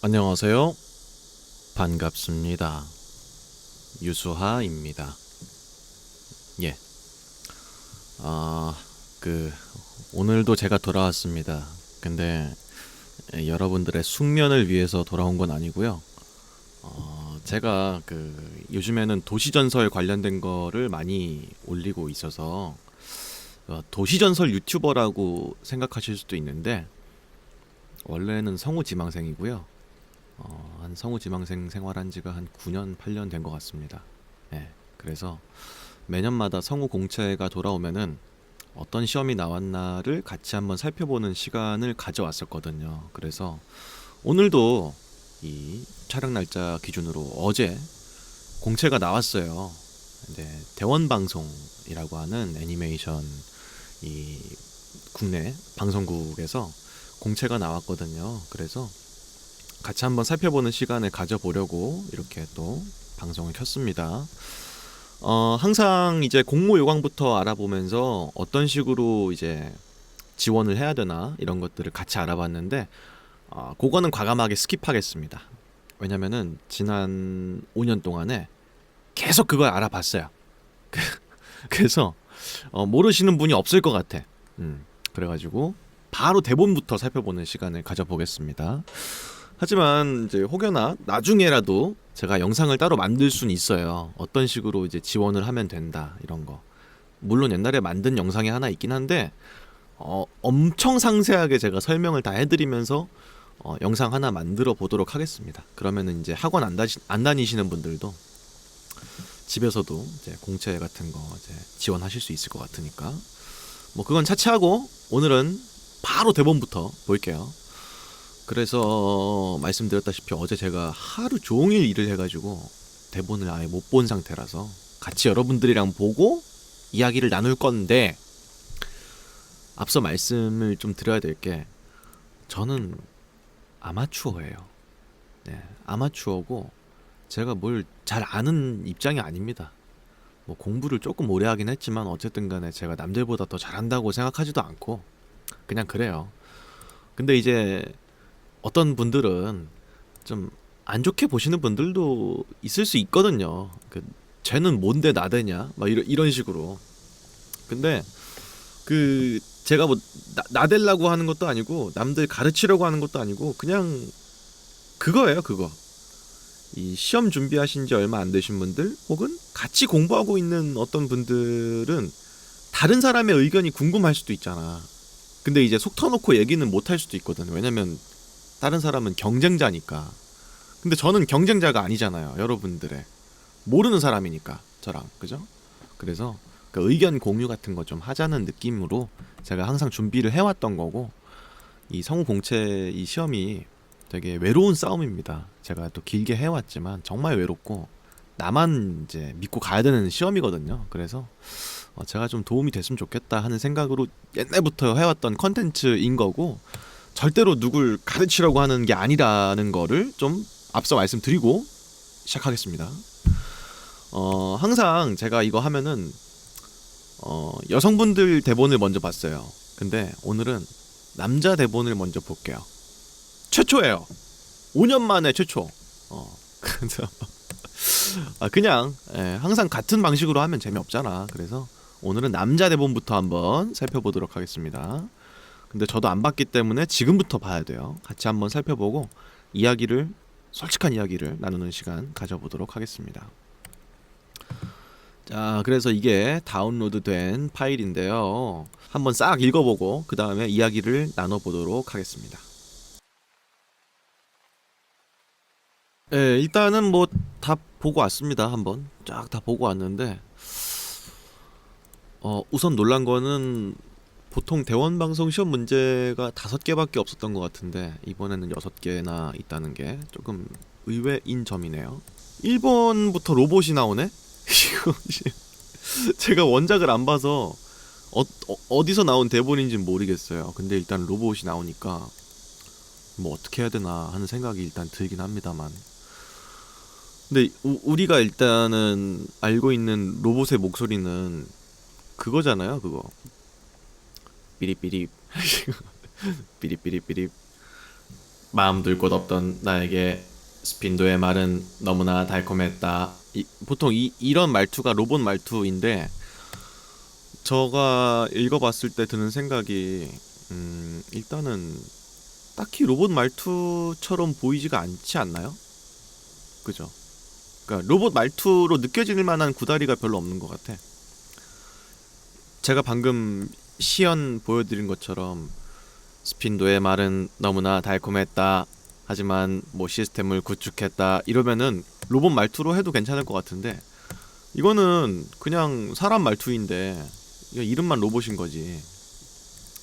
안녕하세요. 반갑습니다. 유수하입니다. 예. 아, 그 오늘도 제가 돌아왔습니다. 근데 여러분들의 숙면을 위해서 돌아온 건 아니고요. 제가 요즘에는 도시전설 관련된 거를 많이 올리고 있어서 도시전설 유튜버라고 생각하실 수도 있는데 원래는 성우지망생이고요. 한 성우지망생 생활한 지가 한 9년, 8년 된 것 같습니다. 예. 그래서 매년마다 성우 공채가 돌아오면은 어떤 시험이 나왔나를 같이 한번 살펴보는 시간을 가져왔었거든요. 그래서 오늘도 이 촬영 날짜 기준으로 어제 공채가 나왔어요. 이제 대원방송이라고 하는 애니메이션 이 국내 방송국에서 공채가 나왔거든요. 그래서 같이 한번 살펴보는 시간을 가져보려고 이렇게 또 방송을 켰습니다. 항상 이제 공모 요강부터 알아보면서 어떤 식으로 이제 지원을 해야 되나 이런 것들을 같이 알아봤는데 그거는 과감하게 스킵하겠습니다. 왜냐면은 지난 5년 동안에 계속 그걸 알아봤어요. 그래서 모르시는 분이 없을 것 같아. 그래가지고 바로 대본부터 살펴보는 시간을 가져보겠습니다. 하지만 이제 혹여나 나중에라도 제가 영상을 따로 만들 수는 있어요. 어떤 식으로 이제 지원을 하면 된다 이런 거. 물론 옛날에 만든 영상이 하나 있긴 한데 엄청 상세하게 제가 설명을 다 해드리면서 영상 하나 만들어 보도록 하겠습니다. 그러면은 이제 학원 안 다니시는 분들도 집에서도 이제 공채 같은 거 이제 지원하실 수 있을 것 같으니까 뭐 그건 차치하고 오늘은 바로 대본부터 볼게요. 그래서 말씀드렸다시피 어제 제가 하루 종일 일을 해가지고 대본을 아예 못 본 상태라서 같이 여러분들이랑 보고 이야기를 나눌 건데 앞서 말씀을 좀 드려야 될 게 저는 아마추어예요. 네, 아마추어고 제가 뭘 잘 아는 입장이 아닙니다. 뭐 공부를 조금 오래 하긴 했지만 어쨌든 간에 제가 남들보다 더 잘한다고 생각하지도 않고 그냥 그래요. 근데 이제 어떤 분들은 좀 안 좋게 보시는 분들도 있을 수 있거든요. 쟤는 뭔데 나대냐? 막 이런 식으로. 근데 제가 뭐 나대려고 하는 것도 아니고 남들 가르치려고 하는 것도 아니고 그냥 그거예요, 그거. 이 시험 준비하신 지 얼마 안 되신 분들 혹은 같이 공부하고 있는 어떤 분들은 다른 사람의 의견이 궁금할 수도 있잖아. 근데 이제 속 터놓고 얘기는 못 할 수도 있거든. 왜냐면 다른 사람은 경쟁자니까. 근데 저는 경쟁자가 아니잖아요. 여러분들의 모르는 사람이니까 저랑 그죠? 그래서 그 의견 공유 같은 거 좀 하자는 느낌으로 제가 항상 준비를 해왔던 거고 이 성우 공채 이 시험이 되게 외로운 싸움입니다. 제가 또 길게 해왔지만 정말 외롭고 나만 이제 믿고 가야 되는 시험이거든요. 그래서 제가 좀 도움이 됐으면 좋겠다 하는 생각으로 옛날부터 해왔던 컨텐츠인 거고 절대로 누굴 가르치려고 하는 게 아니라는 거를 좀 앞서 말씀드리고 시작하겠습니다. 항상 제가 이거 하면은 여성분들 대본을 먼저 봤어요. 근데 오늘은 남자 대본을 먼저 볼게요. 최초예요. 5년 만에 최초. 그래서 그냥 항상 같은 방식으로 하면 재미없잖아. 그래서 오늘은 남자 대본부터 한번 살펴보도록 하겠습니다. 근데 저도 안 봤기 때문에 지금부터 봐야 돼요. 같이 한번 살펴보고 솔직한 이야기를 나누는 시간 가져보도록 하겠습니다. 자, 그래서 이게 다운로드된 파일인데요. 한번 싹 읽어보고 그 다음에 이야기를 나눠보도록 하겠습니다. 일단은 뭐 다 보고 왔습니다. 한번 쫙 다 보고 왔는데 우선 놀란 거는 보통 대원방송 시험 문제가 5개밖에 없었던 것 같은데 이번에는 6개나 있다는 게 조금 의외인 점이네요. 1번부터 로봇이 나오네? 제가 원작을 안 봐서 어디서 나온 대본인지 모르겠어요. 근데 일단 로봇이 나오니까 뭐 어떻게 해야 되나 하는 생각이 일단 들긴 합니다만 근데 우리가 일단은 알고 있는 로봇의 목소리는 그거잖아요. 그거 삐립삐립 삐립삐립삐립 마음 둘 곳 없던 나에게 스핀도의 말은 너무나 달콤했다. 보통 이런 말투가 로봇 말투인데 제가 읽어봤을 때 드는 생각이 일단은 딱히 로봇 말투처럼 보이지가 않지 않나요? 그죠? 그러니까 로봇 말투로 느껴질 만한 구다리가 별로 없는 것 같아. 제가 방금 시연 보여드린 것처럼 스핀도의 말은 너무나 달콤했다. 하지만 뭐 시스템을 구축했다. 이러면은 로봇 말투로 해도 괜찮을 것 같은데 이거는 그냥 사람 말투인데 이거 이름만 로봇인 거지.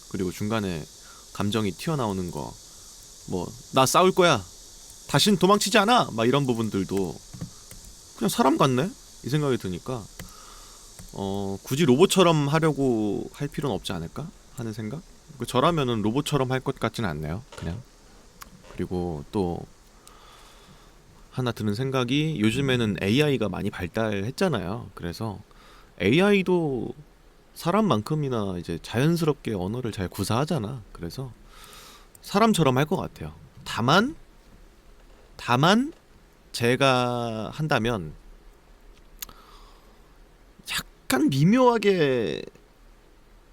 그리고 중간에 감정이 튀어나오는 거, 뭐 나 싸울 거야, 다신 도망치지 않아, 막 이런 부분들도 그냥 사람 같네 이 생각이 드니까 굳이 로봇처럼 하려고 할 필요는 없지 않을까 하는 생각. 저라면은 로봇처럼 할 것 같지는 않네요 그냥. 그리고 또 하나 드는 생각이 요즘에는 AI가 많이 발달했잖아요. 그래서 AI도 사람만큼이나 이제 자연스럽게 언어를 잘 구사하잖아. 그래서 사람처럼 할 것 같아요. 다만 제가 한다면 약간 미묘하게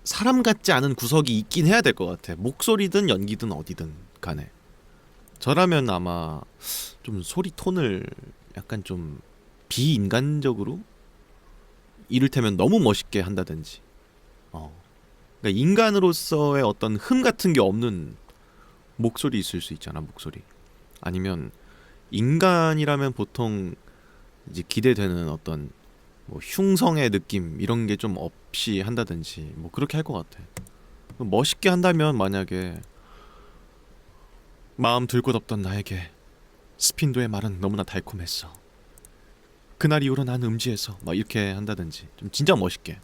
사람 같지 않은 구석이 있긴 해야 될 것 같아. 목소리든 연기든 어디든 간에. 저라면 아마 좀 소리 톤을 약간 좀 비인간적으로, 이를테면 너무 멋있게 한다든지, 그러니까 인간으로서의 어떤 흠 같은 게 없는 목소리 있을 수 있잖아. 목소리. 아니면 인간이라면 보통 이제 기대되는 어떤 뭐 흉성의 느낌 이런 게 좀 없이 한다든지 뭐 그렇게 할 것 같아. 멋있게 한다면 만약에 마음 둘 곳 없던 나에게 스핀도의 말은 너무나 달콤했어. 그날 이후로 난 음지에서 막 이렇게 한다든지 좀 진짜 멋있게.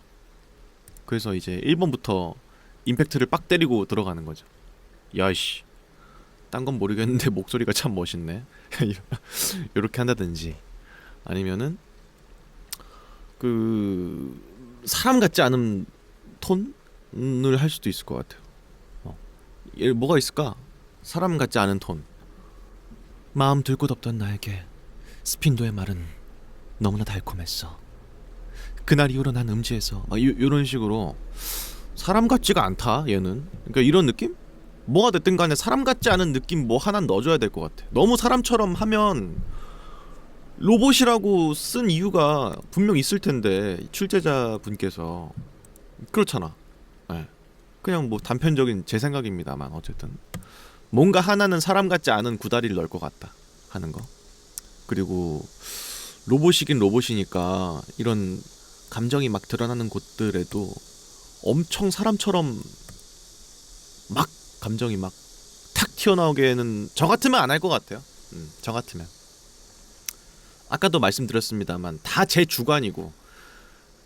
그래서 이제 1번부터 임팩트를 빡 때리고 들어가는 거죠. 야이씨, 딴 건 모르겠는데 목소리가 참 멋있네. 이렇게 한다든지, 아니면은 그 사람 같지 않은 톤을 할 수도 있을 것 같아요. 뭐가 있을까? 사람 같지 않은 톤. 마음 둘 곳 없던 나에게 스핀도의 말은 너무나 달콤했어. 그날 이후로 난 음지에서 요런 식으로. 사람 같지가 않다 얘는. 그러니까 이런 느낌? 뭐가 됐든 간에 사람 같지 않은 느낌 뭐 하나 넣어줘야 될 것 같아. 너무 사람처럼 하면 로봇이라고 쓴 이유가 분명 있을 텐데 출제자분께서. 그렇잖아. 네. 그냥 뭐 단편적인 제 생각입니다만 어쨌든 뭔가 하나는 사람 같지 않은 구다리를 넣을 것 같다 하는 거. 그리고 로봇이긴 로봇이니까 이런 감정이 막 드러나는 곳들에도 엄청 사람처럼 막 감정이 막 탁 튀어나오게는 저 같으면 안 할 것 같아요. 저 같으면. 아까도 말씀드렸습니다만 다 제 주관이고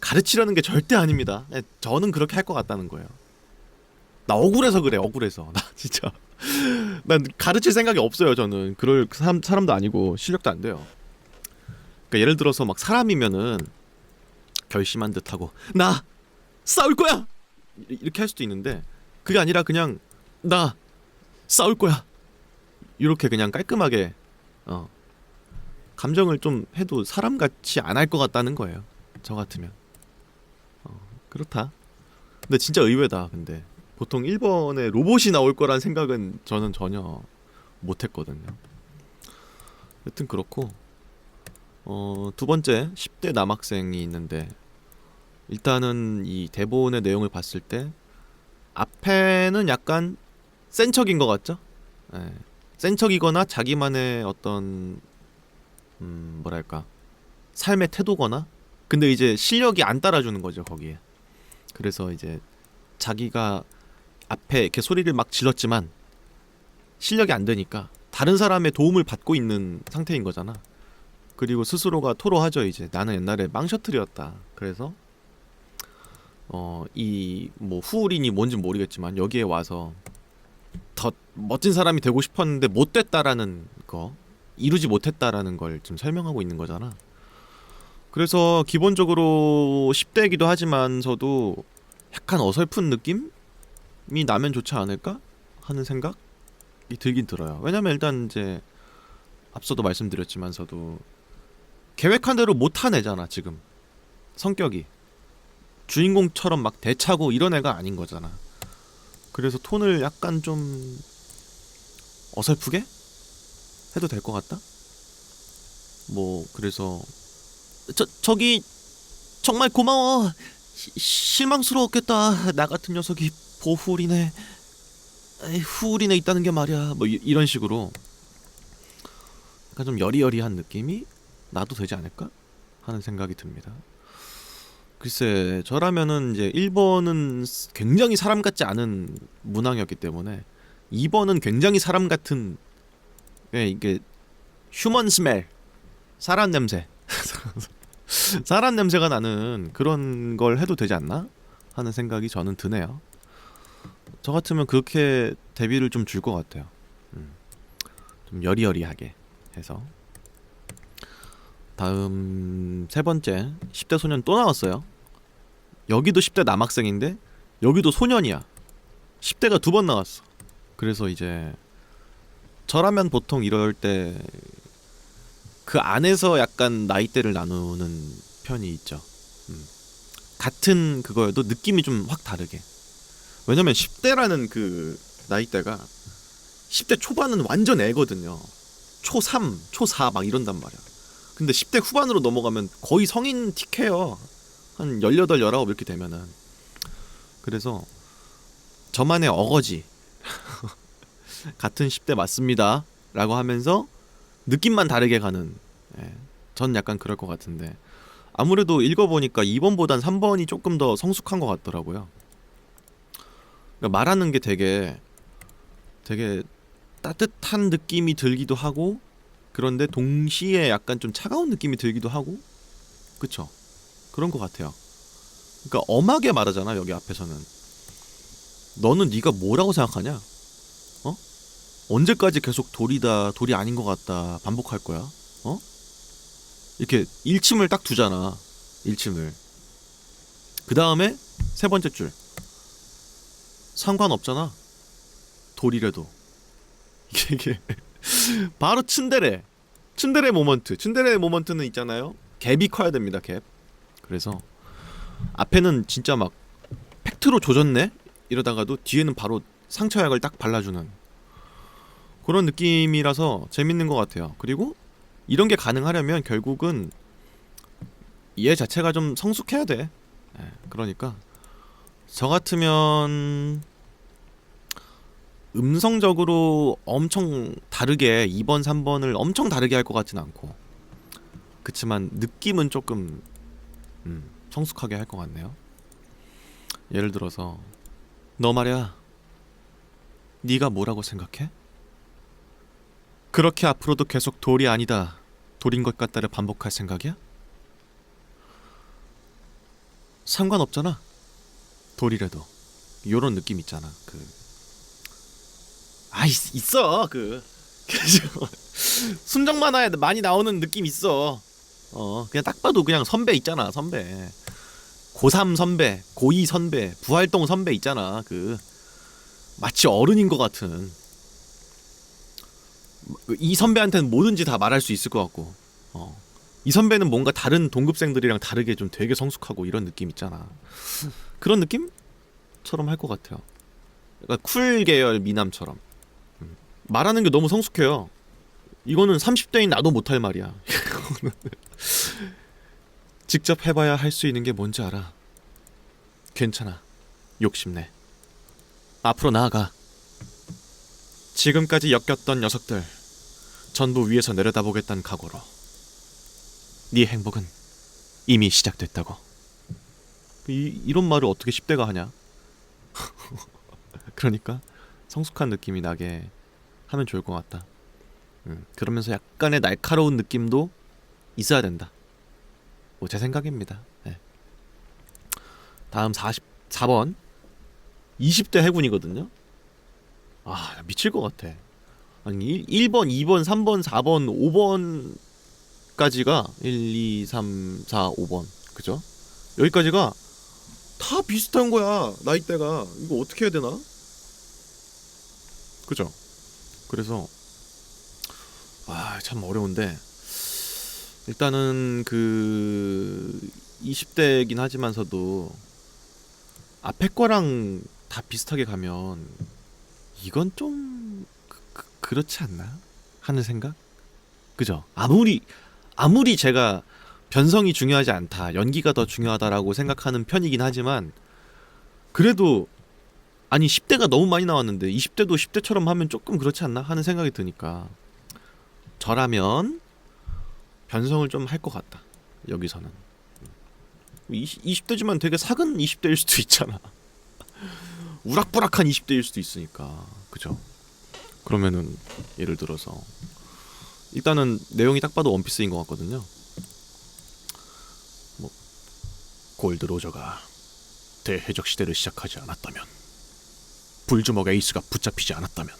가르치려는 게 절대 아닙니다. 저는 그렇게 할 것 같다는 거예요. 나 억울해서 그래. 억울해서. 나 진짜 난 가르칠 생각이 없어요. 저는 그럴 사람도 아니고 실력도 안 돼요. 그러니까 예를 들어서 막 사람이면은 결심한 듯하고 나 싸울 거야 이렇게 할 수도 있는데, 그게 아니라 그냥 나 싸울 거야 이렇게 그냥 깔끔하게 감정을 좀 해도 사람같이 안 할 것 같다는 거예요. 저 같으면. 그렇다. 근데 진짜 의외다. 근데 보통 1번에 로봇이 나올 거란 생각은 저는 전혀 못했거든요. 여튼 그렇고, 두 번째 10대 남학생이 있는데, 일단은 이 대본의 내용을 봤을 때 앞에는 약간 센 척인 것 같죠? 예. 센 척이거나 자기만의 어떤 뭐랄까 삶의 태도거나, 근데 이제 실력이 안 따라주는 거죠 거기에. 그래서 이제 자기가 앞에 이렇게 소리를 막 질렀지만 실력이 안 되니까 다른 사람의 도움을 받고 있는 상태인 거잖아. 그리고 스스로가 토로하죠. 이제 나는 옛날에 망셔틀이었다. 그래서 이 뭐 후울인이 뭔진 모르겠지만 여기에 와서 더 멋진 사람이 되고 싶었는데 못 됐다라는 거, 이루지 못했다라는 걸 좀 설명하고 있는 거잖아. 그래서 기본적으로 10대이기도 하지만서도 약간 어설픈 느낌이 나면 좋지 않을까 하는 생각? 들긴 들어요. 왜냐면 일단 이제 앞서도 말씀드렸지만서도 계획한 대로 못 한 애잖아 지금. 성격이 주인공처럼 막 대차고 이런 애가 아닌 거잖아. 그래서 톤을 약간 좀 어설프게 해도 될 것 같다. 뭐 그래서 저기 정말 고마워. 실망스러웠겠다. 나 같은 녀석이 보후린에 후린에 있다는 게 말이야. 뭐 이런 식으로 약간 좀 여리여리한 느낌이 나도 되지 않을까 하는 생각이 듭니다. 글쎄 저라면은 이제 1번은 굉장히 사람 같지 않은 문항이었기 때문에 2번은 굉장히 사람 같은, 예, 이게 휴먼 스멜, 사람 냄새 사람 냄새가 나는 그런 걸 해도 되지 않나 하는 생각이 저는 드네요. 저 같으면 그렇게 데뷔를 좀 줄 것 같아요. 좀 여리여리하게 해서. 다음 세 번째 10대 소년 또 나왔어요. 여기도 10대 남학생인데 여기도 소년이야. 10대가 두 번 나왔어. 그래서 이제 저라면 보통 이럴 때 그 안에서 약간 나이대를 나누는 편이 있죠. 같은 그거여도 느낌이 좀 확 다르게. 왜냐면 10대라는 그 나이대가 10대 초반은 완전 애거든요. 초3, 초4 막 이런단 말이야. 근데 10대 후반으로 넘어가면 거의 성인 틱해요. 한 18, 19 이렇게 되면은. 그래서 저만의 어거지 같은 10대 맞습니다 라고 하면서 느낌만 다르게 가는, 예, 전 약간 그럴 것 같은데 아무래도 읽어보니까 2번보단 3번이 조금 더 성숙한 것 같더라고요. 그러니까 말하는 게 되게 따뜻한 느낌이 들기도 하고 그런데 동시에 약간 좀 차가운 느낌이 들기도 하고, 그쵸? 그런 것 같아요. 그러니까 엄하게 말하잖아 여기 앞에서는. 너는 네가 뭐라고 생각하냐? 어? 언제까지 계속 돌이다, 돌이 아닌 것 같다 반복할 거야? 어? 이렇게 일침을 딱 두잖아. 일침을. 그 다음에 세 번째 줄. 상관없잖아. 돌이래도. 이게 바로 츤데레 모먼트. 츤데레 모먼트는 있잖아요. 갭이 커야 됩니다. 갭. 그래서 앞에는 진짜 막 팩트로 조졌네? 이러다가도 뒤에는 바로 상처약을 딱 발라주는 그런 느낌이라서 재밌는 것 같아요. 그리고 이런 게 가능하려면 결국은 얘 자체가 좀 성숙해야 돼. 예, 그러니까 저 같으면 음성적으로 엄청 다르게 2번, 3번을 엄청 다르게 할 것 같진 않고, 그치만 느낌은 조금 성숙하게 할 것 같네요. 예를 들어서 너 말이야, 네가 뭐라고 생각해? 그렇게 앞으로도 계속 돌이 아니다, 돌인 것 같다를 반복할 생각이야? 상관없잖아. 돌이라도. 요런 느낌 있잖아. 있어. 순정 만화에 많이 나오는 느낌 있어. 그냥 딱 봐도 그냥 선배 있잖아. 선배. 고3 선배, 고2 선배, 부활동 선배 있잖아. 마치 어른인 것 같은. 이 선배한테는 뭐든지 다 말할 수 있을 것 같고, 이 선배는 뭔가 다른 동급생들이랑 다르게 좀 되게 성숙하고 이런 느낌 있잖아. 그런 느낌처럼 할 것 같아요. 약간 쿨 계열 미남처럼. 말하는 게 너무 성숙해요. 이거는 30대인 나도 못할 말이야. 직접 해봐야 할 수 있는 게 뭔지 알아. 괜찮아. 욕심내. 앞으로 나아가. 지금까지 엮였던 녀석들 전부 위에서 내려다보겠다는 각오로. 네 행복은 이미 시작됐다고. 이런 말을 어떻게 10대가 하냐? 그러니까 성숙한 느낌이 나게 하면 좋을 것 같다. 그러면서 약간의 날카로운 느낌도 있어야 된다. 뭐 제 생각입니다. 네. 다음 44번 20대 해군이거든요. 미칠 것 같아. 아니 1번, 2번, 3번, 4번, 5번까지가 1, 2, 3, 4, 5번 그죠? 여기까지가 다 비슷한 거야. 나이대가. 이거 어떻게 해야 되나? 그죠? 그래서 참 어려운데, 일단은 그 20대이긴 하지만서도 앞에 거랑 다 비슷하게 가면 이건 좀 그렇지 않나 하는 생각? 그죠? 아무리 제가 변성이 중요하지 않다, 연기가 더 중요하다라고 생각하는 편이긴 하지만, 그래도 아니 10대가 너무 많이 나왔는데 20대도 10대처럼 하면 조금 그렇지 않나 하는 생각이 드니까, 저라면 변성을 좀 할 것 같다. 여기서는 20대지만 되게 사근 20대일 수도 있잖아. 우락부락한 20대일 수도 있으니까. 그죠? 그러면은 예를 들어서 일단은 내용이 딱 봐도 원피스인 것 같거든요. 뭐 골드 로저가 대해적 시대를 시작하지 않았다면, 불주먹 에이스가 붙잡히지 않았다면,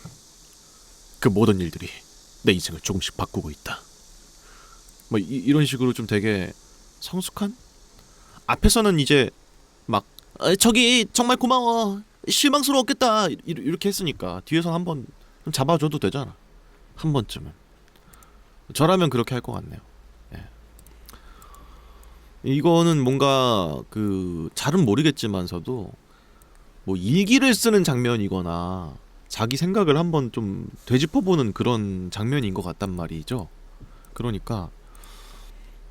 그 모든 일들이 내 인생을 조금씩 바꾸고 있다. 뭐 이런 식으로 좀 되게 성숙한? 앞에서는 이제 막 저기 정말 고마워, 실망스러웠겠다, 이렇게 했으니까 뒤에서 한번 좀 잡아줘도 되잖아. 한 번쯤은. 저라면 그렇게 할 것 같네요. 예. 이거는 뭔가 그 잘은 모르겠지만서도 뭐 일기를 쓰는 장면이거나 자기 생각을 한번 좀 되짚어보는 그런 장면인 것 같단 말이죠. 그러니까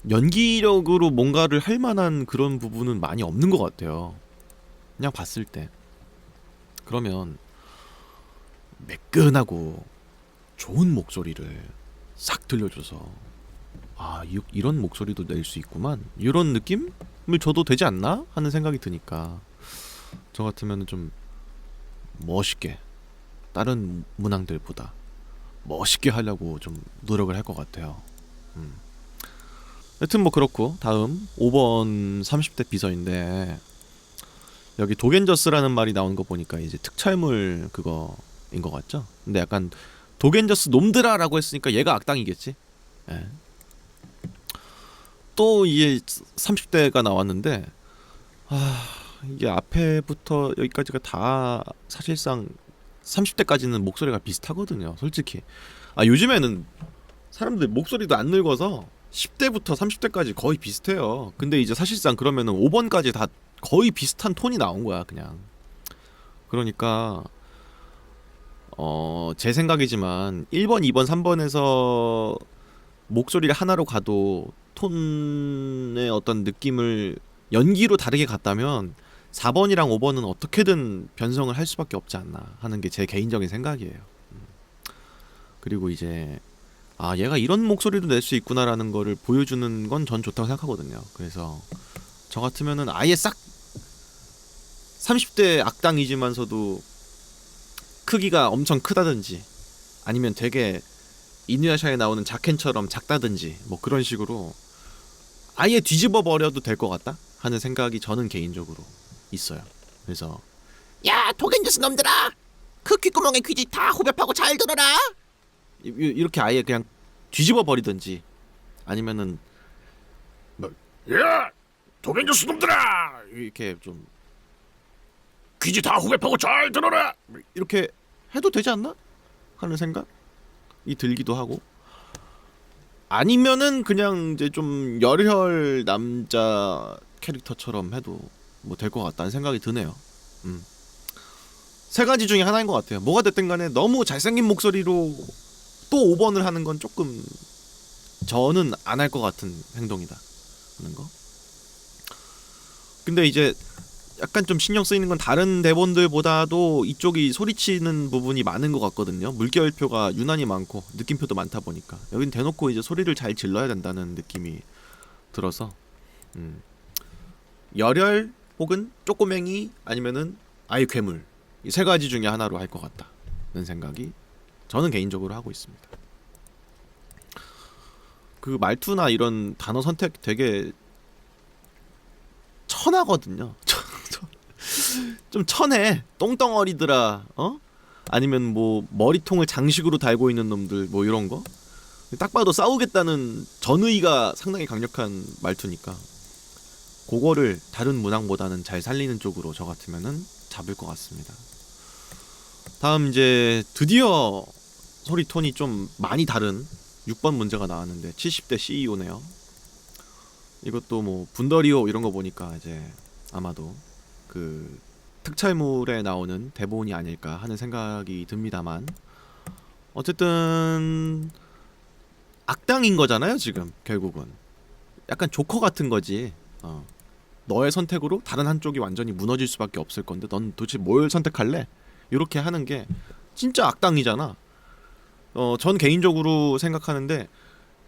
연기력으로 뭔가를 할 만한 그런 부분은 많이 없는 것 같아요. 그냥 봤을 때. 그러면 매끈하고 좋은 목소리를 싹 들려줘서, 이런 목소리도 낼 수 있구만, 이런 느낌을 줘도 되지 않나 하는 생각이 드니까, 저 같으면 좀 멋있게, 다른 문항들보다 멋있게 하려고 좀 노력을 할 것 같아요. 여튼 뭐 그렇고, 다음 5번 30대 비서인데, 여기 도겐저스라는 말이 나오는 거 보니까 이제 특촬물 그거인 것 같죠? 근데 약간 도겐저스 놈들아라고 했으니까 얘가 악당이겠지? 예. 또 이게 30대가 나왔는데, 이게 앞에부터 여기까지가 다 사실상 30대까지는 목소리가 비슷하거든요, 솔직히. 요즘에는 사람들 목소리도 안 늙어서 10대부터 30대까지 거의 비슷해요. 근데 이제 사실상 그러면은 5번까지 다 거의 비슷한 톤이 나온 거야, 그냥. 그러니까 제 생각이지만 1번, 2번, 3번에서 목소리를 하나로 가도 톤의 어떤 느낌을 연기로 다르게 갔다면 4번이랑 5번은 어떻게든 변성을 할 수밖에 없지 않나 하는 게 제 개인적인 생각이에요. 그리고 이제 얘가 이런 목소리도 낼 수 있구나라는 거를 보여주는 건 전 좋다고 생각하거든요. 그래서 저 같으면은 아예 싹 30대 악당이지만서도 크기가 엄청 크다든지, 아니면 되게 이누야샤에 나오는 자켄처럼 작다든지, 뭐 그런 식으로 아예 뒤집어 버려도 될 것 같다 하는 생각이 저는 개인적으로 있어요. 그래서 야, 도겐저스 놈들아, 그 귓구멍에 귀지 다 호흡하고 잘 들어라, 이렇게 아예 그냥 뒤집어 버리든지, 아니면은 뭐, 야, 도겐저스 놈들아, 이렇게 좀 귀지 다 호흡하고 잘 들어라, 이렇게 해도 되지 않나 하는 생각이 들기도 하고, 아니면은 그냥 이제 좀 열혈 남자 캐릭터처럼 해도 뭐 될 것 같다는 생각이 드네요. 세 가지 중에 하나인 것 같아요. 뭐가 됐든 간에 너무 잘생긴 목소리로 또 5번을 하는 건 조금 저는 안 할 것 같은 행동이다 하는 거. 근데 이제 약간 좀 신경 쓰이는 건 다른 대본들보다도 이쪽이 소리치는 부분이 많은 것 같거든요. 물결표가 유난히 많고 느낌표도 많다 보니까 여긴 대놓고 이제 소리를 잘 질러야 된다는 느낌이 들어서, 열혈 혹은 쪼꼬맹이 아니면은 아예 괴물, 이 세 가지 중에 하나로 할 것 같다는 생각이 저는 개인적으로 하고 있습니다. 그 말투나 이런 단어 선택 되게 천하거든요. 좀 천해. 똥덩어리들아, 아니면 뭐 머리통을 장식으로 달고 있는 놈들, 뭐 이런 거. 딱 봐도 싸우겠다는 전의가 상당히 강력한 말투니까 그거를 다른 문항보다는 잘 살리는 쪽으로 저 같으면은 잡을 것 같습니다. 다음 이제 드디어 소리 톤이 좀 많이 다른 6번 문제가 나왔는데 70대 CEO네요. 이것도 뭐 분더리오 이런 거 보니까 이제 아마도 그 특촬물에 나오는 대본이 아닐까 하는 생각이 듭니다만, 어쨌든 악당인 거잖아요 지금. 결국은 약간 조커 같은 거지. 너의 선택으로 다른 한쪽이 완전히 무너질 수밖에 없을 건데 넌 도대체 뭘 선택할래? 이렇게 하는 게 진짜 악당이잖아. 전 개인적으로 생각하는데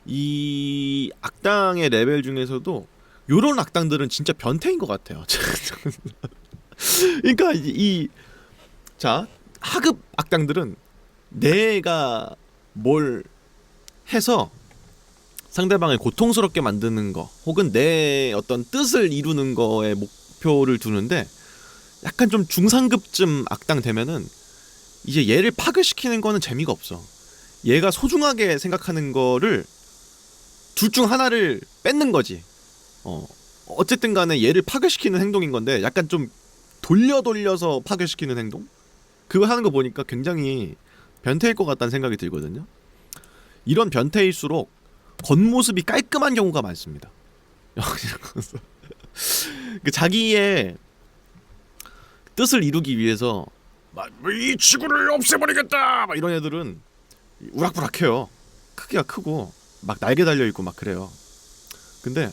이 악당의 레벨 중에서도 요런 악당들은 진짜 변태인 것 같아요. 그러니까 자, 하급 악당들은 내가 뭘 해서 상대방을 고통스럽게 만드는 거, 혹은 내 어떤 뜻을 이루는 거에 목표를 두는데, 약간 좀 중상급쯤 악당 되면은 이제 얘를 파괴시키는 거는 재미가 없어. 얘가 소중하게 생각하는 거를 둘 중 하나를 뺏는 거지. 어쨌든 간에 얘를 파괴시키는 행동인 건데, 약간 좀 돌려서 파괴시키는 행동? 그거 하는 거 보니까 굉장히 변태일 것 같다는 생각이 들거든요. 이런 변태일수록 겉모습이 깔끔한 경우가 많습니다. 자기의 뜻을 이루기 위해서 막 이 지구를 없애버리겠다 막 이런 애들은 우락부락해요. 크기가 크고 막 날개 달려있고 막 그래요. 근데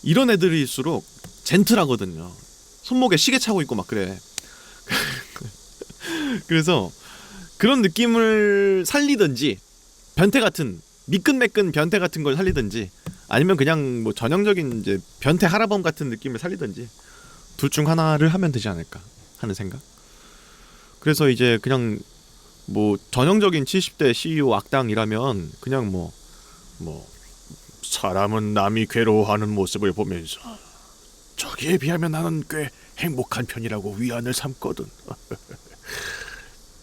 이런 애들일수록 젠틀하거든요. 손목에 시계 차고 있고 막 그래. 그래서 그런 느낌을 살리든지, 변태 같은 미끈매끈 변태 같은 걸 살리든지, 아니면 그냥 뭐 전형적인 이제 변태 하라범 같은 느낌을 살리든지, 둘 중 하나를 하면 되지 않을까 하는 생각. 그래서 이제 그냥 뭐 전형적인 70대 CEO 악당이라면 그냥 뭐 사람은 남이 괴로워하는 모습을 보면서 저기에 비하면 나는 꽤 행복한 편이라고 위안을 삼거든.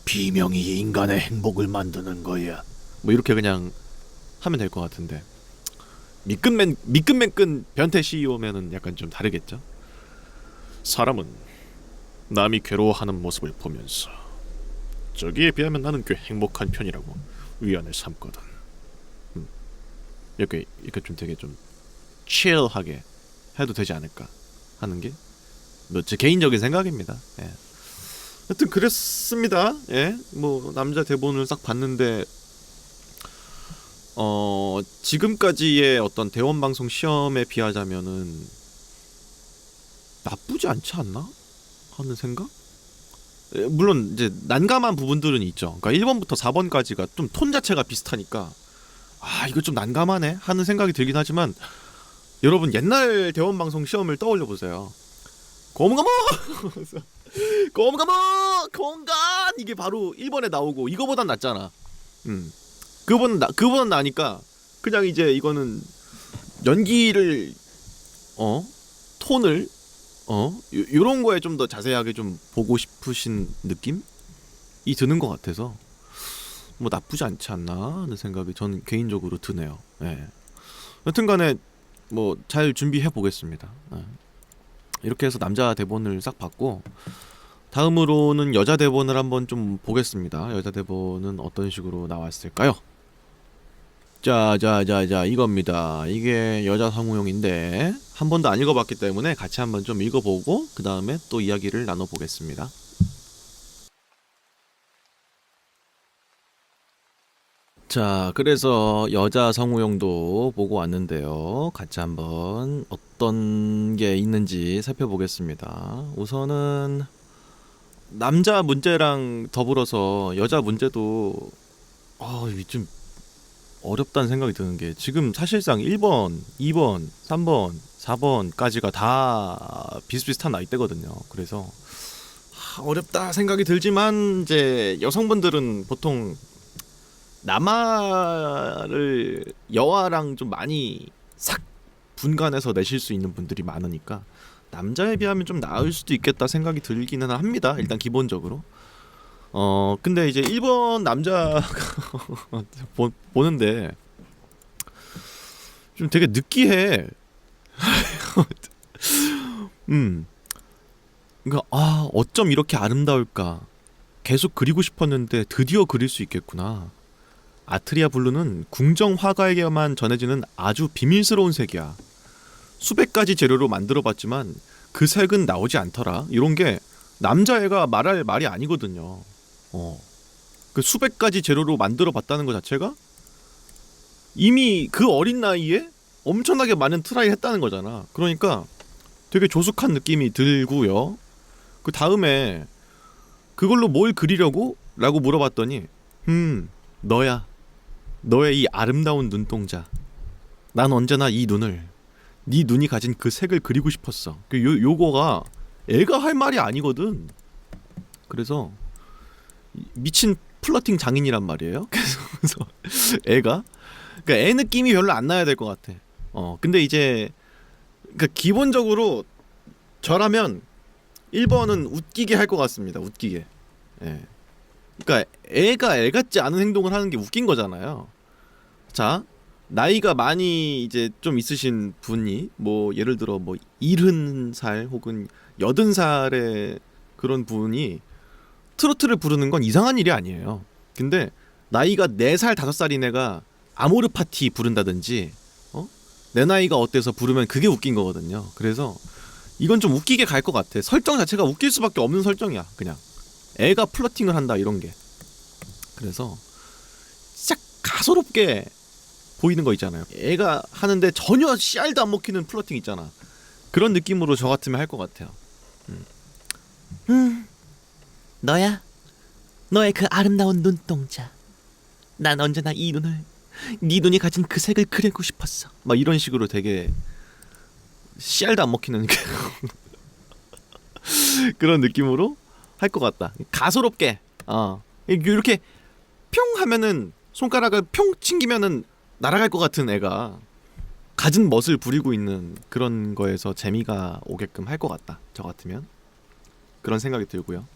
비명이 인간의 행복을 만드는 거야. 뭐 이렇게 그냥 하면 될 것 같은데, 미끈맨끈 변태 CEO면은 약간 좀 다르겠죠. 사람은 남이 괴로워하는 모습을 보면서 저기에 비하면 나는 꽤 행복한 편이라고 위안을 삼거든. 이렇게 좀 되게 좀 칠하게 해도 되지 않을까 하는 게 뭐 제 개인적인 생각입니다. 예. 하여튼 그랬습니다. 예. 뭐 남자 대본을 싹 봤는데 지금까지의 어떤 대원 방송 시험에 비하자면은 나쁘지 않지 않나 하는 생각? 물론 이제 난감한 부분들은 있죠. 그러니까 1번부터 4번까지가 좀 톤 자체가 비슷하니까 이거 좀 난감하네 하는 생각이 들긴 하지만, 여러분 옛날 대원 방송 시험을 떠올려 보세요. 고문가모 고문가모 공간 이게 바로 1번에 나오고 이거보단 낫잖아. 그거보단 나니까 그냥 이제 이거는 연기를 톤을 요런 거에 좀 더 자세하게 좀 보고 싶으신 느낌이 드는 것 같아서 뭐 나쁘지 않지 않나 하는 생각이 저는 개인적으로 드네요. 예. 여튼간에 뭐 잘 준비해 보겠습니다. 예. 이렇게 해서 남자 대본을 싹 봤고, 다음으로는 여자 대본을 한번 좀 보겠습니다. 여자 대본은 어떤 식으로 나왔을까요? 자, 이겁니다. 이게 여자 성우용인데 한 번도 안 읽어봤기 때문에 같이 한번 좀 읽어보고 그 다음에 또 이야기를 나눠보겠습니다. 자, 그래서 여자 성우용도 보고 왔는데요. 같이 한번 어떤 게 있는지 살펴보겠습니다. 우선은 남자 문제랑 더불어서 여자 문제도 좀 어렵다는 생각이 드는 게, 지금 사실상 1번, 2번, 3번, 4번까지가 다 비슷비슷한 나이대거든요. 그래서 어렵다 생각이 들지만, 이제 여성분들은 보통 남아를 여아랑 좀 많이 싹 분간해서 내실 수 있는 분들이 많으니까 남자에 비하면 좀 나을 수도 있겠다 생각이 들기는 합니다. 일단 기본적으로. 근데 이제 1번 남자 보는데 좀 되게 느끼해. 그러니까 어쩜 이렇게 아름다울까. 계속 그리고 싶었는데 드디어 그릴 수 있겠구나. 아트리아 블루는 궁정 화가에게만 전해지는 아주 비밀스러운 색이야. 수백 가지 재료로 만들어봤지만 그 색은 나오지 않더라. 이런 게 남자애가 말할 말이 아니거든요. 그 수백 가지 재료로 만들어봤다는 것 자체가 이미 그 어린 나이에 엄청나게 많은 트라이 했다는 거잖아. 그러니까 되게 조숙한 느낌이 들고요. 그 다음에 그걸로 뭘 그리려고? 라고 물어봤더니 너야. 너의 이 아름다운 눈동자. 난 언제나 이 눈을 네 눈이 가진 그 색을 그리고 싶었어. 요거가 애가 할 말이 아니거든. 그래서 미친 플러팅 장인이란 말이에요. 그래서 애가 그러니까 애 느낌이 별로 안 나야 될 것 같아. 근데 이제 그러니까 기본적으로 저라면 1번은 웃기게 할 것 같습니다. 웃기게. 예. 그러니까 애가 애 같지 않은 행동을 하는 게 웃긴 거잖아요. 자, 나이가 많이 이제 좀 있으신 분이 뭐 예를 들어 뭐 70살 혹은 80살의 그런 분이 트로트를 부르는 건 이상한 일이 아니에요. 근데 나이가 4살 5살인 애가 아모르 파티 부른다든지 내 나이가 어때서 부르면 그게 웃긴 거거든요. 그래서 이건 좀 웃기게 갈 것 같아. 설정 자체가 웃길 수밖에 없는 설정이야. 그냥 애가 플러팅을 한다 이런 게. 그래서 진짜 가소롭게 보이는 거 있잖아요. 애가 하는데 전혀 씨알도 안 먹히는 플러팅 있잖아. 그런 느낌으로 저 같으면 할 것 같아요. 너야? 너의 그 아름다운 눈동자. 난 언제나 이 눈을 네 눈이 가진 그 색을 그리고 싶었어. 막 이런 식으로 되게 씨알도 안 먹히는 그런 느낌으로 할 것 같다. 가소롭게 이렇게 평 하면은 손가락을 평 튕기면은 날아갈 것 같은 애가 갖은 멋을 부리고 있는 그런 거에서 재미가 오게끔 할 것 같다. 저 같으면 그런 생각이 들고요.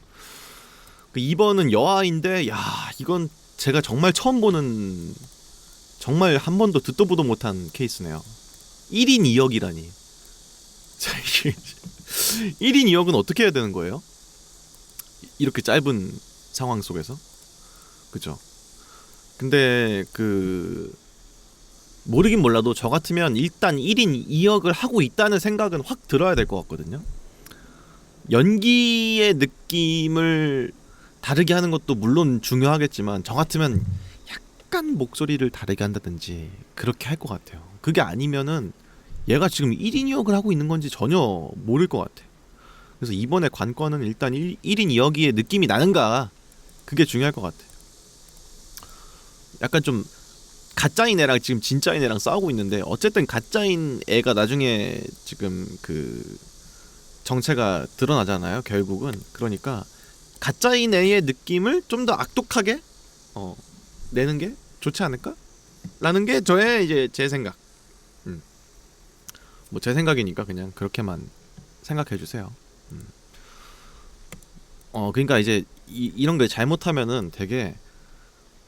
그 2번은 여아인데 야 이건 제가 정말 처음 보는 정말 한 번도 듣도 보도 못한 케이스네요. 1인 2역이라니. 자, 이게 1인 2역은 어떻게 해야 되는 거예요? 이렇게 짧은 상황 속에서? 그죠? 근데 그 모르긴 몰라도 저 같으면 일단 1인 2역을 하고 있다는 생각은 확 들어야 될 것 같거든요. 연기의 느낌을 다르게 하는 것도 물론 중요하겠지만 저 같으면 약간 목소리를 다르게 한다든지 그렇게 할 것 같아요. 그게 아니면은 얘가 지금 1인 2역을 하고 있는 건지 전혀 모를 것 같아. 그래서 이번에 관건은 일단 1인 2역의 느낌이 나는가 그게 중요할 것 같아. 약간 좀 가짜인 애랑 지금 진짜인 애랑 싸우고 있는데 어쨌든 가짜인 애가 나중에 지금 그 정체가 드러나잖아요 결국은. 그러니까 가짜인 애의 느낌을 좀 더 악독하게 내는 게 좋지 않을까? 라는 게 저의 이제 제 생각. 뭐 제 생각이니까 그냥 그렇게만 생각해 주세요. 그러니까 이제 이런 게 잘못하면은 되게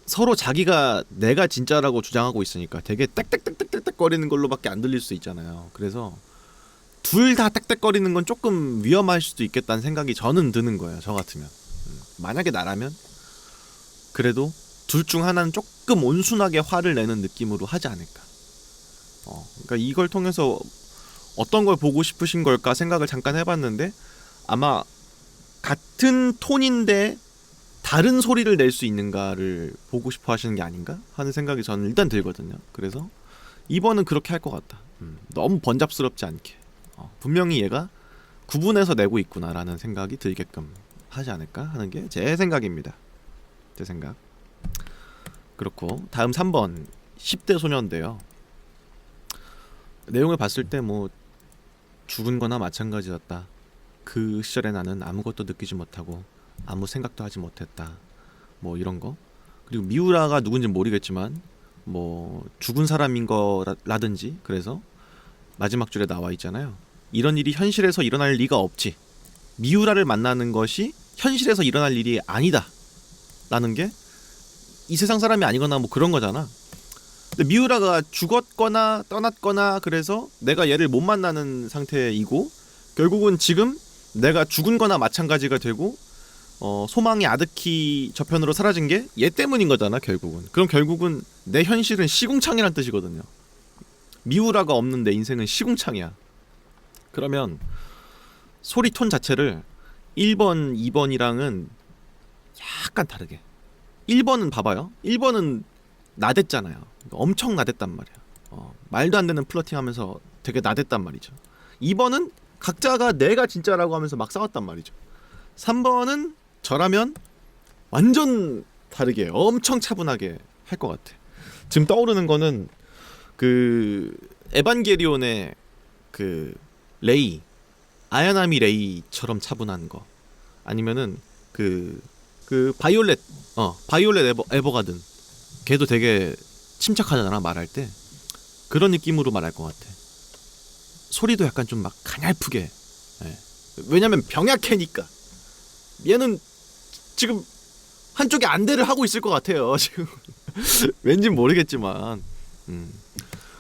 서로 자기가 내가 진짜라고 주장하고 있으니까 되게 땡땡땡땡땡 거리는 걸로밖에 안 들릴 수 있잖아요. 그래서 둘 다 땡땡거리는 건 조금 위험할 수도 있겠다는 생각이 저는 드는 거예요. 저 같으면. 만약에 나라면 그래도 둘 중 하나는 조금 온순하게 화를 내는 느낌으로 하지 않을까. 그러니까 이걸 통해서 어떤 걸 보고 싶으신 걸까 생각을 잠깐 해봤는데 아마 같은 톤인데 다른 소리를 낼 수 있는가를 보고 싶어 하시는 게 아닌가 하는 생각이 저는 일단 들거든요. 그래서 2번은 그렇게 할 것 같다. 너무 번잡스럽지 않게 분명히 얘가 구분해서 내고 있구나라는 생각이 들게끔 하지 않을까 하는 게 제 생각입니다. 제 생각. 그렇고 다음 3번 10대 소녀인데요. 내용을 봤을 때 뭐 죽은 거나 마찬가지였다. 그 시절에 나는 아무것도 느끼지 못하고 아무 생각도 하지 못했다. 뭐 이런 거. 그리고 미우라가 누군지 모르겠지만 뭐 죽은 사람인 거라든지 그래서 마지막 줄에 나와 있잖아요. 이런 일이 현실에서 일어날 리가 없지. 미우라를 만나는 것이 현실에서 일어날 일이 아니다. 라는 게 이 세상 사람이 아니거나 뭐 그런 거잖아. 근데 미우라가 죽었거나 떠났거나 그래서 내가 얘를 못 만나는 상태이고 결국은 지금 내가 죽은 거나 마찬가지가 되고 소망이 아득히 저편으로 사라진 게 얘 때문인 거잖아 결국은. 그럼 결국은 내 현실은 시궁창이란 뜻이거든요. 미우라가 없는 내 인생은 시궁창이야. 그러면 소리 톤 자체를 1번, 2번이랑은 약간 다르게. 1번은 봐봐요. 1번은 나댔잖아요. 엄청 나댔단 말이야. 말도 안 되는 플러팅 하면서 되게 나댔단 말이죠. 2번은 각자가 내가 진짜라고 하면서 막 싸웠단 말이죠. 3번은 저라면 완전 다르게 엄청 차분하게 할 것 같아. 지금 떠오르는 거는 그 에반게리온의 그 레이, 아야나미 레이처럼 차분한 거, 아니면은 그 바이올렛 에버가든, 걔도 되게 침착하잖아 말할 때. 그런 느낌으로 말할 것 같아. 소리도 약간 좀 막 가냘프게. 예. 왜냐면 병약해니까. 얘는 지금 한쪽에 안대를 하고 있을 것 같아요 지금. 왠진 모르겠지만.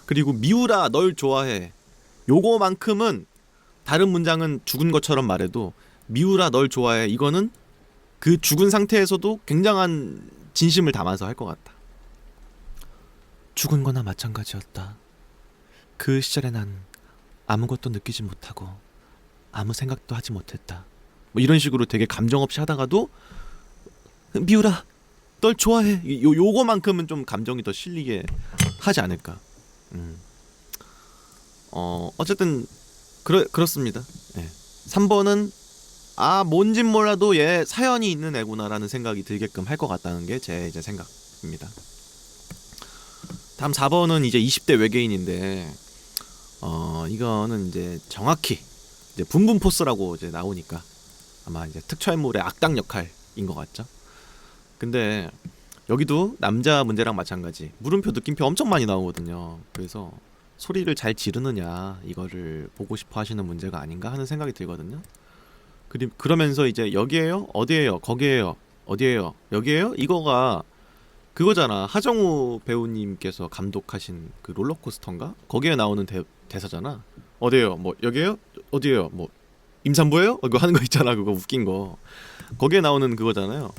그리고 미우라 널 좋아해, 요거만큼은 다른 문장은 죽은 것처럼 말해도 미우라 널 좋아해 이거는 그 죽은 상태에서도 굉장한 진심을 담아서 할 것 같다. 죽은 거나 마찬가지였다. 그 시절에 난 아무것도 느끼지 못하고 아무 생각도 하지 못했다. 뭐 이런 식으로 되게 감정 없이 하다가도 미우라 널 좋아해. 요거만큼은 좀 감정이 더 실리게 하지 않을까. 어쨌든 그렇습니다. 네. 3번은 뭔진 몰라도 얘 사연이 있는 애구나라는 생각이 들게끔 할 것 같다는 게 제 이제 생각입니다. 다음 4번은 이제 20대 외계인인데, 이거는 이제 정확히 이제 분분포스라고 이제 나오니까 아마 이제 특촬물의 악당 역할인 것 같죠. 근데 여기도 남자 문제랑 마찬가지, 물음표 느낌표 엄청 많이 나오거든요. 그래서 소리를 잘 지르느냐 이거를 보고 싶어 하시는 문제가 아닌가 하는 생각이 들거든요. 그러면서 이제 여기에요? 어디에요? 거기에요? 어디에요? 여기에요? 이거가 그거잖아. 하정우 배우님께서 감독하신 그 롤러코스터인가? 거기에 나오는 대사잖아. 어디에요? 뭐 여기에요? 어디에요? 뭐 임산부예요? 이거 하는 거 있잖아. 그거 웃긴 거. 거기에 나오는 그거잖아요.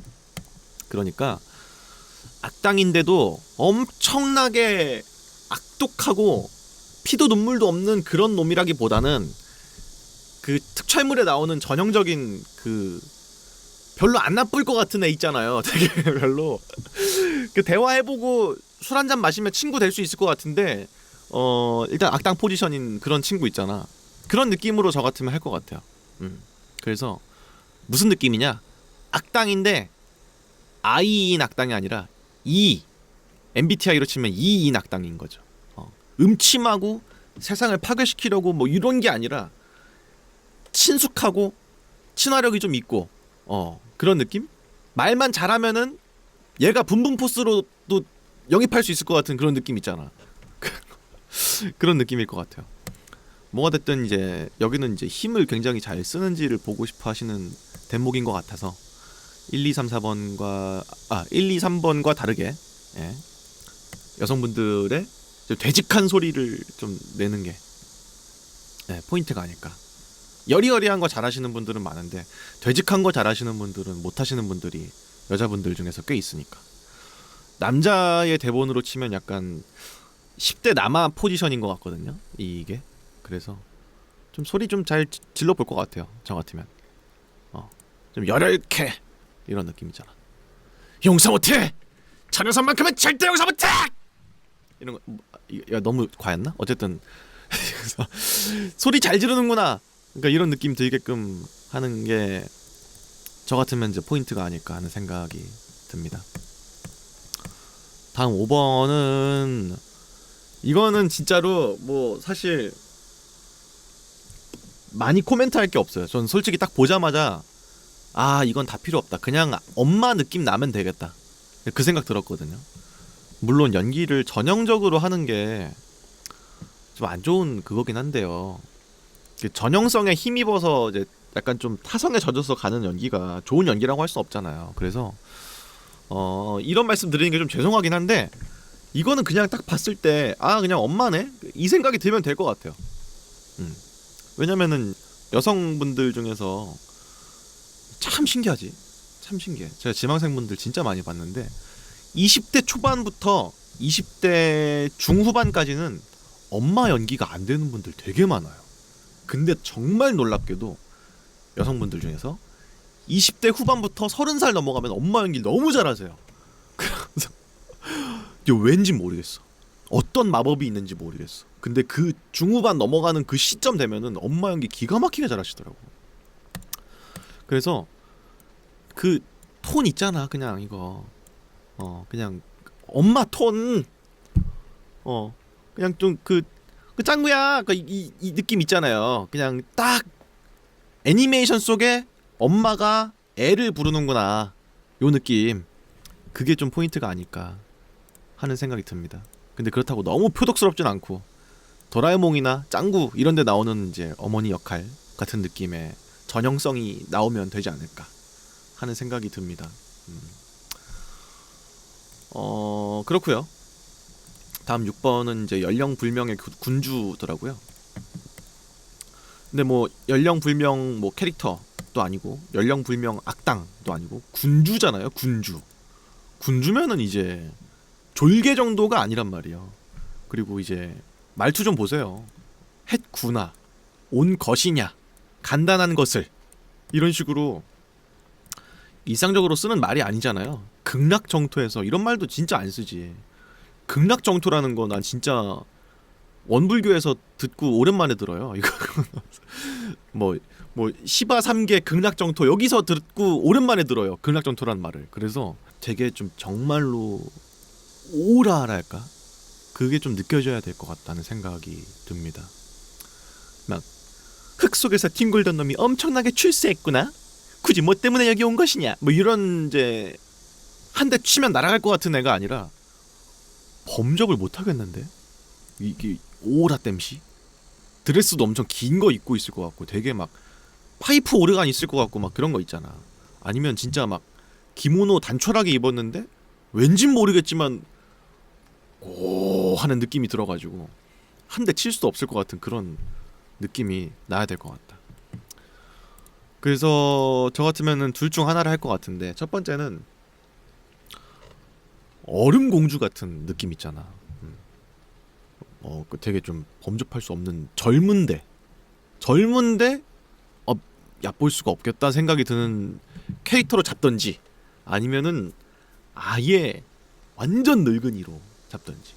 그러니까 악당인데도 엄청나게 악독하고 피도 눈물도 없는 그런 놈이라기보다는 그 특촬물에 나오는 전형적인 그 별로 안 나쁠 것 같은 애 있잖아요. 되게 별로 그 대화해보고 술 한잔 마시면 친구 될 수 있을 것 같은데, 일단 악당 포지션인 그런 친구 있잖아. 그런 느낌으로 저 같으면 할 것 같아요. 그래서 무슨 느낌이냐? 악당인데 I인 악당이 아니라 MBTI로 치면 E인 악당인 거죠. 음침하고 세상을 파괴시키려고 뭐 이런 게 아니라 친숙하고 친화력이 좀 있고 그런 느낌? 말만 잘하면은 얘가 분분포스로도 영입할 수 있을 것 같은 그런 느낌 있잖아. 그런 느낌일 것 같아요. 뭐가 됐든 이제 여기는 이제 힘을 굉장히 잘 쓰는지를 보고 싶어 하시는 대목인 것 같아서 1, 2, 3, 3번과 다르게, 예, 여성분들의 되직한 소리를 좀 내는 게, 네, 포인트가 아닐까. 여리여리한 거 잘하시는 분들은 많은데 되직한 거 잘하시는 분들은 못하시는 분들이 여자분들 중에서 꽤 있으니까. 남자의 대본으로 치면 약간 10대 남아 포지션인 것 같거든요 이게. 그래서 좀 소리 좀 잘 질러 볼 것 같아요 저 같으면. 좀 열혈캐 이런 느낌이잖아. 용서 못해! 저 녀석만큼은 절대 용서 못해! 이런 거. 야, 너무 과했나? 어쨌든 소리 잘 지르는구나, 그러니까 이런 느낌 들게끔 하는 게 저 같으면 이제 포인트가 아닐까 하는 생각이 듭니다. 다음 5번은 이거는 진짜로 뭐 사실 많이 코멘트할 게 없어요. 전 솔직히 딱 보자마자 이건 다 필요 없다, 그냥 엄마 느낌 나면 되겠다, 그 생각 들었거든요. 물론 연기를 전형적으로 하는 게 좀 안 좋은 그거긴 한데요. 전형성에 힘입어서 이제 약간 좀 타성에 젖어서 가는 연기가 좋은 연기라고 할 수 없잖아요. 그래서 이런 말씀 드리는 게 좀 죄송하긴 한데 이거는 그냥 딱 봤을 때 그냥 엄마네 이 생각이 들면 될 것 같아요. 왜냐면은 여성분들 중에서 참 신기하지, 참 신기해. 제가 지망생분들 진짜 많이 봤는데 20대 초반부터 20대 중후반까지는 엄마 연기가 안 되는 분들 되게 많아요. 근데 정말 놀랍게도 여성분들 중에서 20대 후반부터 30살 넘어가면 엄마 연기 너무 잘하세요. 그래서 왠지 모르겠어. 어떤 마법이 있는지 모르겠어. 근데 그 중후반 넘어가는 그 시점 되면은 엄마 연기 기가 막히게 잘하시더라고. 그래서 그 톤 있잖아, 그냥 이거. 그냥 엄마 톤. 그냥 좀 그 짱구야. 이 느낌 있잖아요. 그냥 딱 애니메이션 속에 엄마가 애를 부르는구나. 요 느낌. 그게 좀 포인트가 아닐까 하는 생각이 듭니다. 근데 그렇다고 너무 표독스럽진 않고 도라에몽이나 짱구 이런 데 나오는 이제 어머니 역할 같은 느낌의 전형성이 나오면 되지 않을까 하는 생각이 듭니다. 그렇고요. 다음 6번은 이제 연령불명의 군주더라고요. 근데 뭐 연령불명 뭐 캐릭터도 아니고 연령불명 악당도 아니고 군주잖아요. 군주면은 이제 졸개 정도가 아니란 말이에요. 그리고 이제 말투 좀 보세요. 햇구나, 온 것이냐, 간단한 것을 이런 식으로 일상적으로 쓰는 말이 아니잖아요. 극락정토에서 이런 말도 진짜 안 쓰지. 극락정토라는 거 난 진짜 원불교에서 듣고 오랜만에 들어요. 이거 뭐 시바 3계 극락정토 여기서 듣고 오랜만에 들어요. 극락정토라는 말을. 그래서 되게 좀 정말로 오라랄까? 그게 좀 느껴져야 될 것 같다는 생각이 듭니다. 막 흙 속에서 뒹굴던 놈이 엄청나게 출세했구나. 굳이 뭐 때문에 여기 온 것이냐? 뭐 이런 이제 한 대 치면 날아갈 것 같은 애가 아니라 범접을 못 하겠는데? 이게 오라 땜시? 드레스도 엄청 긴 거 입고 있을 것 같고 되게 막 파이프 오르간 있을 것 같고 막 그런 거 있잖아. 아니면 진짜 막 기모노 단촐하게 입었는데 왠진 모르겠지만 오 하는 느낌이 들어가지고 한 대 칠 수도 없을 것 같은 그런 느낌이 나야 될 것 같다. 그래서 저 같으면은 둘 중 하나를 할 것 같은데 첫 번째는 얼음 공주 같은 느낌 있잖아. 그 되게 좀 범접할 수 없는 젊은데 얕볼 수가 없겠다 생각이 드는 캐릭터로 잡던지 아니면은 아예 완전 늙은이로 잡던지.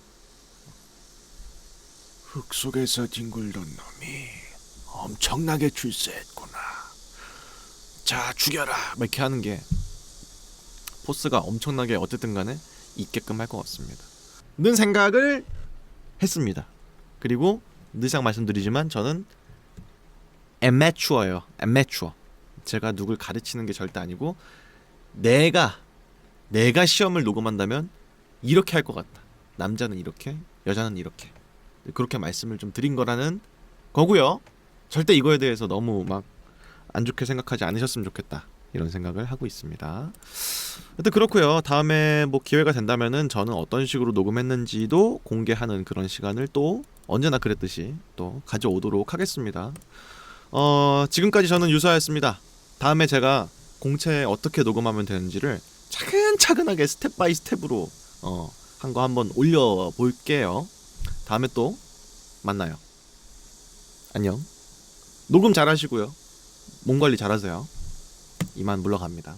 흙 속에서 뒹굴던 놈이 엄청나게 출세했구나. 자 죽여라 막 이렇게 하는 게 포스가 엄청나게 어쨌든 간에 있게끔 할 것 같습니다. 는 생각을 했습니다. 그리고 늘상 말씀드리지만 저는 애매추어예요. 애매추어. 제가 누굴 가르치는 게 절대 아니고 내가 시험을 녹음한다면 이렇게 할 것 같다. 남자는 이렇게, 여자는 이렇게. 그렇게 말씀을 좀 드린 거라는 거고요. 절대 이거에 대해서 너무 막 안 좋게 생각하지 않으셨으면 좋겠다. 이런 생각을 하고 있습니다. 하여튼 그렇고요. 다음에 뭐 기회가 된다면은 저는 어떤 식으로 녹음했는지도 공개하는 그런 시간을 또 언제나 그랬듯이 또 가져오도록 하겠습니다. 지금까지 저는 유서였습니다. 다음에 제가 공채 어떻게 녹음하면 되는지를 차근차근하게 스텝 바이 스텝으로 한 거 한번 올려볼게요. 다음에 또 만나요. 안녕. 녹음 잘하시고요. 몸 관리 잘하세요. 이만 물러갑니다.